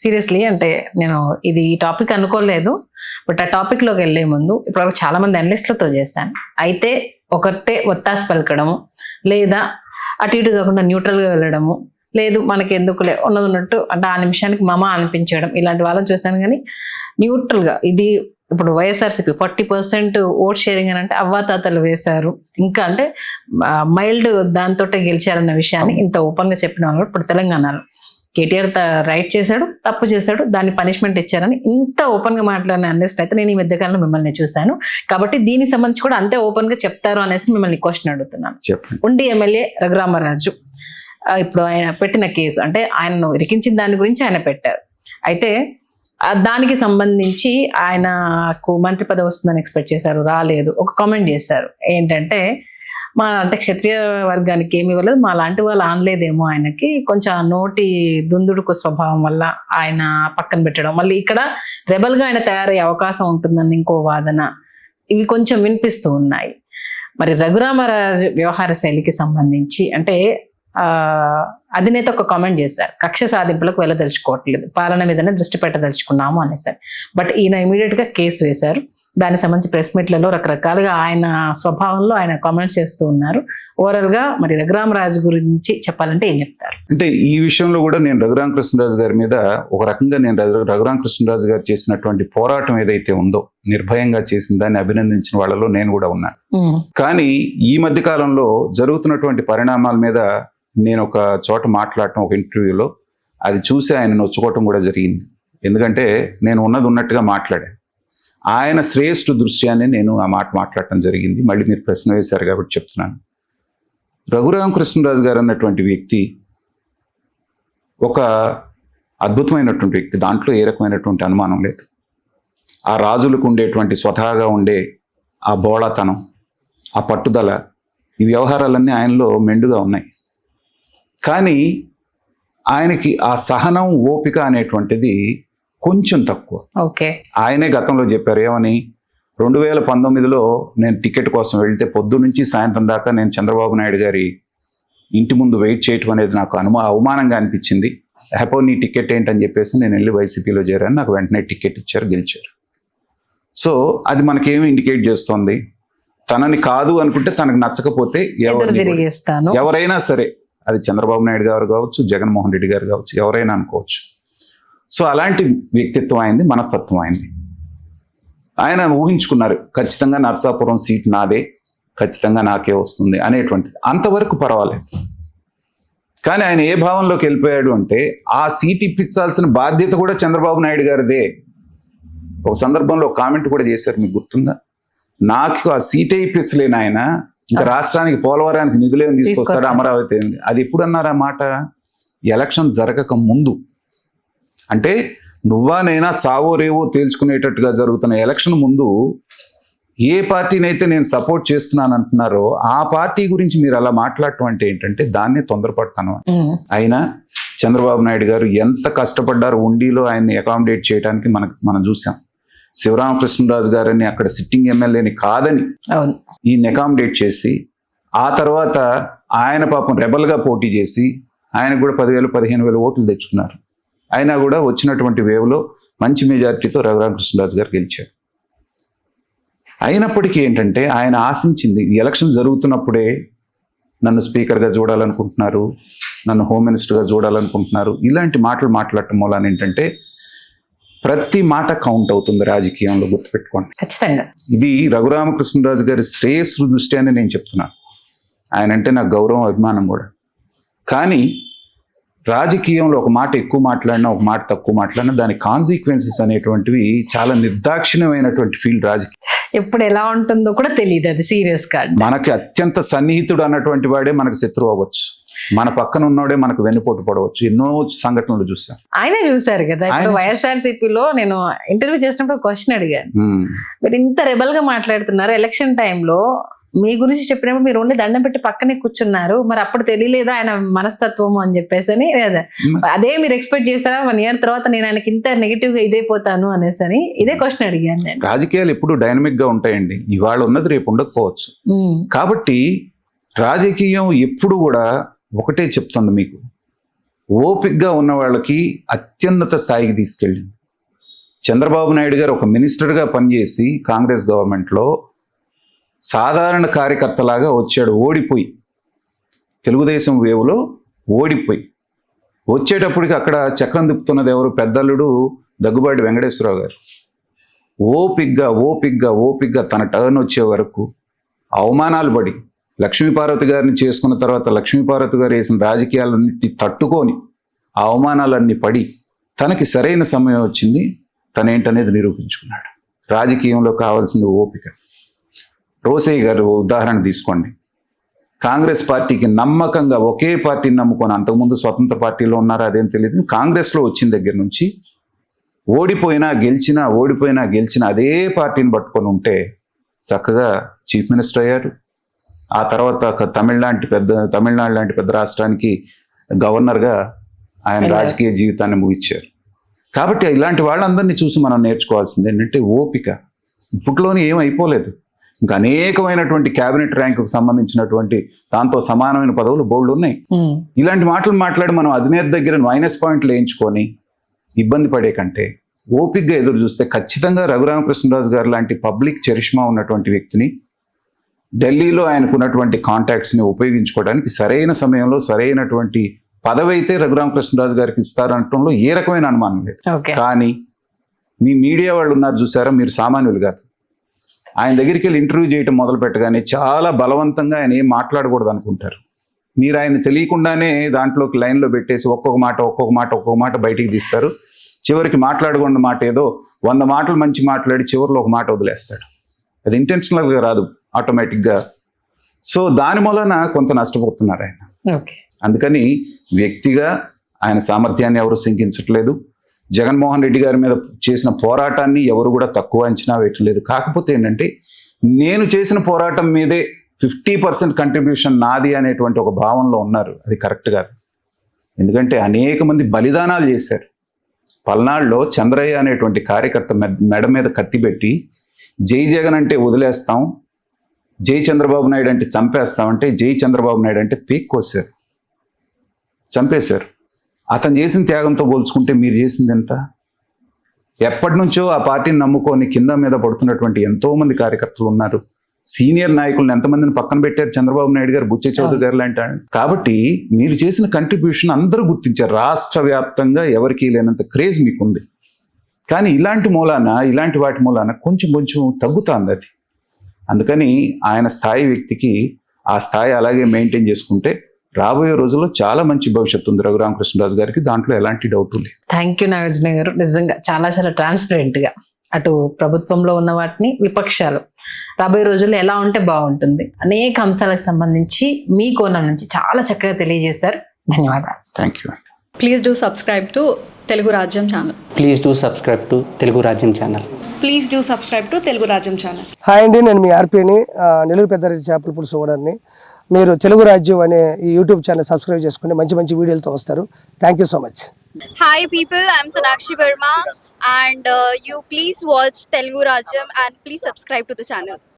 Seriously అంటే నేను ఇది ఈ టాపిక్ అనుకోలేదు. బట్ ఆ టాపిక్ లోకి వెళ్లే ముందు ఇప్పుడు చాలా మంది అనలిస్టులతో చేశాను. అయితే ఒకటే ఒత్తాసు పలకడము, లేదా అటు ఇటు కాకుండా న్యూట్రల్ గా వెళ్ళడము, లేదు మనకి ఎందుకులే ఉన్నట్టు అంటే ఆ నిమిషానికి మమ అనిపించడం, ఇలాంటి వాళ్ళని చూశాను. కానీ న్యూట్రల్ గా ఇది ఇప్పుడు వైఎస్ఆర్సీపీ 40% ఓట్ షేరింగ్ అని అంటే అవ్వాతాతలు వేశారు, ఇంకా అంటే మైల్డ్ దాంతో గెలిచారన్న విషయాన్ని ఇంత ఓపెన్ గా చెప్పిన వాళ్ళు ఇప్పుడు తెలంగాణలో కేటీఆర్ రైట్ చేశాడు, తప్పు చేశాడు, దాన్ని పనిష్మెంట్ ఇచ్చారని ఇంత ఓపెన్ గా మాట్లాడిన అనలిస్ట్ అయితే నేను ఈ మధ్యకాలంలో మిమ్మల్ని చూశాను. కాబట్టి దీనికి సంబంధించి కూడా అంతే ఓపెన్ గా చెప్తారు అనేసి మిమ్మల్ని క్వశ్చన్ అడుగుతున్నాను. ఉండి ఎమ్మెల్యే రఘురామరాజు ఇప్పుడు ఆయన పెట్టిన కేసు అంటే ఆయనను ఇరికించిన దాని గురించి ఆయన పెట్టారు. అయితే దానికి సంబంధించి ఆయనకు మంత్రి పదవి వస్తుందని ఎక్స్పెక్ట్ చేశారు, రాలేదు. ఒక కామెంట్ చేశారు ఏంటంటే మా అంటే క్షత్రియ వర్గానికి ఏమి ఇవ్వలేదు, మా లాంటి వాళ్ళు ఆనలేదేమో, ఆయనకి కొంచెం నోటి దుందుడుకు స్వభావం వల్ల ఆయన పక్కన పెట్టడం, మళ్ళీ ఇక్కడ రెబల్గా ఆయన తయారయ్యే అవకాశం ఉంటుందని ఇంకో వాదన, ఇవి కొంచెం వినిపిస్తూ ఉన్నాయి. మరి రఘురామరాజు వ్యవహార శైలికి సంబంధించి అంటే అధినేత ఒక కామెంట్ చేశారు, కక్ష సాధింపులకు వెళ్ళదలుచుకోవట్లేదు, పాలన మీదనే దృష్టి పెట్టదలుచుకున్నాము అనేసారు. బట్ ఈయన ఇమీడియట్ గా కేసు వేశారు. దానికి సంబంధించి ప్రెస్ మీట్లలో రకరకాలుగా ఆయన స్వభావంలో ఆయన కామెంట్స్ చేస్తూ ఉన్నారు. ఓవరాల్ గా మరి రఘురామరాజు గురించి చెప్పాలంటే ఏం చెప్తారు? అంటే ఈ విషయంలో కూడా నేను రఘురామకృష్ణరాజు గారి మీద ఒక రకంగా నేను రఘురామకృష్ణరాజు గారు చేసినటువంటి పోరాటం ఏదైతే ఉందో, నిర్భయంగా చేసిన దాన్ని అభినందించిన వాళ్ళలో నేను కూడా ఉన్నాను. కానీ ఈ మధ్య కాలంలో జరుగుతున్నటువంటి పరిణామాల మీద నేను ఒక చోట మాట్లాడటం, ఒక ఇంటర్వ్యూలో అది చూసి ఆయన నొచ్చుకోవటం కూడా జరిగింది. ఎందుకంటే నేను ఉన్నట్టుగా మాట్లాడాను. ఆయన శ్రేష్ఠ దృశ్యాన్ని నేను ఆ మాట మాట్లాడటం జరిగింది. మళ్ళీ మీరు ప్రశ్న వేశారు కాబట్టి చెప్తున్నాను. రఘురామకృష్ణరాజు గారు అన్నటువంటి వ్యక్తి ఒక అద్భుతమైనటువంటి వ్యక్తి, దాంట్లో ఏ రకమైనటువంటి అనుమానం లేదు. ఆ రాజులకు ఉండేటువంటి స్వతహాగా ఉండే ఆ బోళతనం, ఆ పట్టుదల, ఈ వ్యవహారాలన్నీ ఆయనలో మెండుగా ఉన్నాయి. కానీ ఆయనకి ఆ సహనం, ఓపిక అనేటువంటిది కొంచెం తక్కువ. ఓకే, ఆయనే గతంలో చెప్పారు ఏమని, 2019లో నేను టికెట్ కోసం వెళ్తే పొద్దు నుంచి సాయంత్రం దాకా నేను చంద్రబాబు నాయుడు గారి ఇంటి ముందు వెయిట్ చేయటం అనేది నాకు అవమానంగా అనిపించింది. హ్యాపో నీ టికెట్ ఏంటని చెప్పేసి నేను వెళ్ళి వైసీపీలో చేరాను, నాకు వెంటనే టికెట్ ఇచ్చారు, గెలిచారు. సో అది మనకేమి ఇండికేట్ చేస్తుంది, తనని కాదు అనుకుంటే తనకు నచ్చకపోతే ఎవరైనా సరే, అది చంద్రబాబు నాయుడు గారు కావచ్చు, జగన్మోహన్ రెడ్డి గారు కావచ్చు, ఎవరైనా అనుకోవచ్చు. సో అలాంటి వ్యక్తిత్వం అయింది, మనస్తత్వం అయింది. ఆయన ఊహించుకున్నారు ఖచ్చితంగా నరసాపురం సీట్ నాదే, ఖచ్చితంగా నాకే వస్తుంది అనేటువంటిది. అంతవరకు పర్వాలేదు. కానీ ఆయన ఏ భావంలోకి వెళ్ళిపోయాడు అంటే ఆ సీట్ ఇప్పించాల్సిన బాధ్యత కూడా చంద్రబాబు నాయుడు గారిదే. ఒక సందర్భంలో ఒక కామెంట్ కూడా చేశారు, మీకు గుర్తుందా, నాకు ఆ సీటే ఇప్పించలేని ఆయన ఇంకా రాష్ట్రానికి పోలవరానికి నిధులేమి తీసుకొస్తాడు, అమరావతి ఏంది. అది ఎప్పుడు అన్నారు ఆ మాట? ఎలక్షన్ జరగక ముందు. అంటే నువ్వా నైనా చావో రేవో తేల్చుకునేటట్టుగా జరుగుతున్న ఎలక్షన్ ముందు ఏ పార్టీనైతే నేను సపోర్ట్ చేస్తున్నాను అంటున్నారో ఆ పార్టీ గురించి మీరు అలా మాట్లాడటం అంటే ఏంటంటే దాన్నే తొందరపడతాను. అయినా చంద్రబాబు నాయుడు గారు ఎంత కష్టపడ్డారు ఉండిలో ఆయన్ని అకామిడేట్ చేయడానికి మనం చూసాం. శివరామకృష్ణరాజు గారిని అక్కడ సిట్టింగ్ ఎమ్మెల్యేని కాదని ఈయన్ని అకామిడేట్ చేసి, ఆ తర్వాత ఆయన పాపం రెబల్గా పోటీ చేసి ఆయనకు కూడా 10,000-15,000 ఓట్లు తెచ్చుకున్నారు. అయినా కూడా వచ్చినటువంటి వేవ్లో మంచి మెజారిటీతో రఘురామకృష్ణరాజు గారు గెలిచారు. అయినప్పటికీ ఏంటంటే ఆయన ఆశించింది, ఎలక్షన్ జరుగుతున్నప్పుడే నన్ను స్పీకర్గా చూడాలనుకుంటున్నారు, నన్ను హోమ్ మినిస్టర్గా చూడాలనుకుంటున్నారు, ఇలాంటి మాటలు మాట్లాడటం మూలాన ఏంటంటే ప్రతి మాట కౌంట్ అవుతుంది రాజకీయంలో, గుర్తుపెట్టుకోండి ఖచ్చితంగా. ఇది రఘురామకృష్ణరాజు గారి శ్రేయస్సు దృష్టి అని నేను చెప్తున్నాను. ఆయన అంటే నాకు గౌరవం, అభిమానం కూడా. కానీ రాజకీయంలో ఒక మాట ఎక్కువ మాట్లాడినా, ఒక మాట తక్కువ మాట్లాడినా దాని కాన్సిక్వెన్సెస్ అనేటువంటివి చాలా నిర్దాక్షిణ్యమైనటువంటి ఫీల్డ్ రాజకీయం. ఎప్పుడు ఎలా ఉంటుందో కూడా తెలియదు, అది సీరియస్ గా. మనకి అత్యంత సన్నిహితుడు అన్నటువంటి వాడే మనకు శత్రువు అవ్వచ్చు, మన పక్కన ఉన్నోడే మనకు వెన్నుపోటు పడవచ్చు. ఎన్నో సంఘటనలు చూసాం. ఆయనే చూసారు కదా. ఇప్పుడు వైఎస్ఆర్సీపీలో నేను ఇంటర్వ్యూ చేసినప్పుడు క్వశ్చన్ అడిగాను, మీరు ఇంత రెబల్ గా మాట్లాడుతున్నారు, ఎలక్షన్ టైంలో మీ గురించి చెప్పినప్పుడు మీరు ఓన్లీ దండం పెట్టి పక్కనే కూర్చున్నారు, మరి అప్పుడు తెలియలేదా ఆయన మనస్తత్వము అని చెప్పేసి అని, అదే మీరు ఎక్స్పెక్ట్ చేస్తారా 1 year తర్వాత నేను ఆయనకి ఇంత నెగిటివ్ గా ఇదైపోతాను అనేసి అని ఇదే క్వశ్చన్ అడిగాను నేను. రాజకీయాలు ఎప్పుడు డైనమిక్ గా ఉంటాయండి, ఇవాళ ఉన్నది రేపు ఉండకపోవచ్చు. కాబట్టి రాజకీయం ఎప్పుడు కూడా ఒకటే చెప్తుంది మీకు, ఓపికగా ఉన్న వాళ్ళకి అత్యున్నత స్థాయికి తీసుకెళ్ళింది. చంద్రబాబు నాయుడు గారు ఒక మినిస్టర్గా పనిచేసి కాంగ్రెస్ గవర్నమెంట్లో సాధారణ కార్యకర్తలాగా వచ్చాడు, ఓడిపోయి తెలుగుదేశం వేవ్లో ఓడిపోయి వచ్చేటప్పటికి అక్కడ చక్రం తిప్పుతున్నది ఎవరు? పెద్దల్లుడు దగ్గుబాటి వెంకటేశ్వరరావు గారు. ఓపిగ్గా తన టర్న్ వచ్చే వరకు అవమానాలు పడి లక్ష్మీపార్వతి గారిని చేసుకున్న తర్వాత లక్ష్మీపార్వతి గారు వేసిన రాజకీయాలన్నింటినీ తట్టుకొని ఆ అవమానాలన్నీ పడి తనకి సరైన సమయం వచ్చింది, తనేంటనేది నిరూపించుకున్నాడు. రాజకీయంలో కావాల్సింది ఓపిక. రోసయ్య గారు ఉదాహరణ తీసుకోండి. కాంగ్రెస్ పార్టీకి నమ్మకంగా ఒకే పార్టీని నమ్ముకొని, అంతకుముందు స్వతంత్ర పార్టీలో ఉన్నారో అదేం తెలియదు, కాంగ్రెస్లో వచ్చిన దగ్గర నుంచి ఓడిపోయినా గెలిచినా అదే పార్టీని పట్టుకొని ఉంటే చక్కగా చీఫ్ మినిస్టర్ అయ్యారు. ఆ తర్వాత తమిళనాడు లాంటి పెద్ద రాష్ట్రానికి గవర్నర్గా ఆయన రాజకీయ జీవితాన్ని ముగించారు. కాబట్టి ఇలాంటి వాళ్ళందరినీ చూసి మనం నేర్చుకోవాల్సింది ఏంటంటే ఓపిక. ఇప్పట్లోనే ఏం అయిపోలేదు, ఇంకా అనేకమైనటువంటి క్యాబినెట్ ర్యాంకుకు సంబంధించినటువంటి దాంతో సమానమైన పదవులు బోల్డ్ ఉన్నాయి. ఇలాంటి మాటలు మాట్లాడి మనం అధినేత దగ్గర మైనస్ పాయింట్లు వేయించుకొని ఇబ్బంది పడే కంటే ఓపికగా ఎదురు చూస్తే ఖచ్చితంగా రఘురామకృష్ణరాజు గారు లాంటి పబ్లిక్ చరిష్మా ఉన్నటువంటి వ్యక్తిని, ఢిల్లీలో ఆయనకున్నటువంటి కాంటాక్ట్స్ని ఉపయోగించుకోవడానికి సరైన సమయంలో సరైనటువంటి పదవి అయితే రఘురామకృష్ణరాజు గారికి ఇస్తారనటంలో ఏ రకమైన అనుమానం లేదు. కానీ మీ మీడియా వాళ్ళు ఉన్నారు చూసారా, మీరు సామాన్యులు కాదు. ఆయన దగ్గరికి వెళ్ళి ఇంటర్వ్యూ చేయటం మొదలు పెట్టగానే చాలా బలవంతంగా ఆయన ఏం మాట్లాడకూడదు అనుకుంటారు. మీరు ఆయన తెలియకుండానే దాంట్లోకి లైన్లో పెట్టేసి ఒక్కొక్క మాట బయటికి తీస్తారు. చివరికి మాట్లాడకుండా మాట ఏదో 100 మాటలు మంచి మాట్లాడి చివరిలో ఒక మాట వదిలేస్తాడు. అది ఇంటెన్షనల్గా రాదు, ఆటోమేటిక్గా. సో దాని వలన కొంత నష్టపోతున్నారు ఆయన. అందుకని వ్యక్తిగా ఆయన సామర్థ్యాన్ని ఎవరు శంకించట్లేదు. జగన్మోహన్ రెడ్డి గారి మీద చేసిన పోరాటాన్ని ఎవరు కూడా తక్కువ అంచనా వేయట్లేదు. కాకపోతే ఏంటంటే నేను చేసిన పోరాటం మీదే 50% కంట్రిబ్యూషన్ నాది అనేటువంటి ఒక భావనలో ఉన్నారు. అది కరెక్ట్ కాదు. ఎందుకంటే అనేక మంది బలిదానాలు చేశారు. పల్నాడులో చంద్రయ్య అనేటువంటి కార్యకర్త మెడ మీద కత్తి పెట్టి జై జగన్ అంటే వదిలేస్తాం, జై చంద్రబాబు నాయుడు అంటే చంపేస్తామంటే జై చంద్రబాబు నాయుడు అంటే పీక్ కోసారు, చంపేశారు. అతను చేసిన త్యాగంతో పోల్చుకుంటే మీరు చేసింది ఎంత? ఎప్పటి నుంచో ఆ పార్టీని నమ్ముకొని కింద మీద పడుతున్నటువంటి ఎంతో మంది కార్యకర్తలు ఉన్నారు. సీనియర్ నాయకులను ఎంతమందిని పక్కన పెట్టారు చంద్రబాబు నాయుడు గారు, బుచ్చే చౌదరి గారు లాంటి. కాబట్టి మీరు చేసిన కంట్రిబ్యూషన్ అందరూ గుర్తించారు. రాష్ట్ర వ్యాప్తంగా ఎవరికీ లేనంత క్రేజ్ మీకుంది. కానీ ఇలాంటి వాటి మూలాన కొంచెం తగ్గుతుంది అది. అందుకని ఆయన స్థాయి వ్యక్తికి ఆ స్థాయి అలాగే మెయింటైన్ చేసుకుంటే రాబోయే రోజుల్లో చాలా మంచి భవిష్యత్తు ఉంది రఘురామకృష్ణరాజు గారికి, దాంట్లో ఎలాంటి డౌట్ లేదు. థ్యాంక్ యూ నాగార్జున గారు. నిజంగా చాలా ట్రాన్స్పరెంట్ గా అటు ప్రభుత్వంలో ఉన్న వాటిని, విపక్షాలు రాబోయే రోజుల్లో ఎలా ఉంటే బాగుంటుంది, అనేక అంశాలకు సంబంధించి మీ కోణం నుంచి చాలా చక్కగా తెలియజేశారు. ధన్యవాదాలు. Thank you. Please do subscribe to Telugu Rajyam channel. Please do subscribe to Telugu Rajyam channel. Please do subscribe to Telugu Rajyam channel. Hi అండి, నేను మీ ఆర్పీని, నెల్లూరు పెద్దారెడ్డి చేపల పులుసు ఓనర్ని. మీరు తెలుగు రాజ్యం అనే ఈ యూట్యూబ్ ఛానల్ సబ్స్క్రైబ్ చేసుకుని మంచి వీడియోలతో వస్తారు. Thank you so much. Hi people, I'm Sonakshi Verma and you please watch Telugu Rajyam and please subscribe to the channel.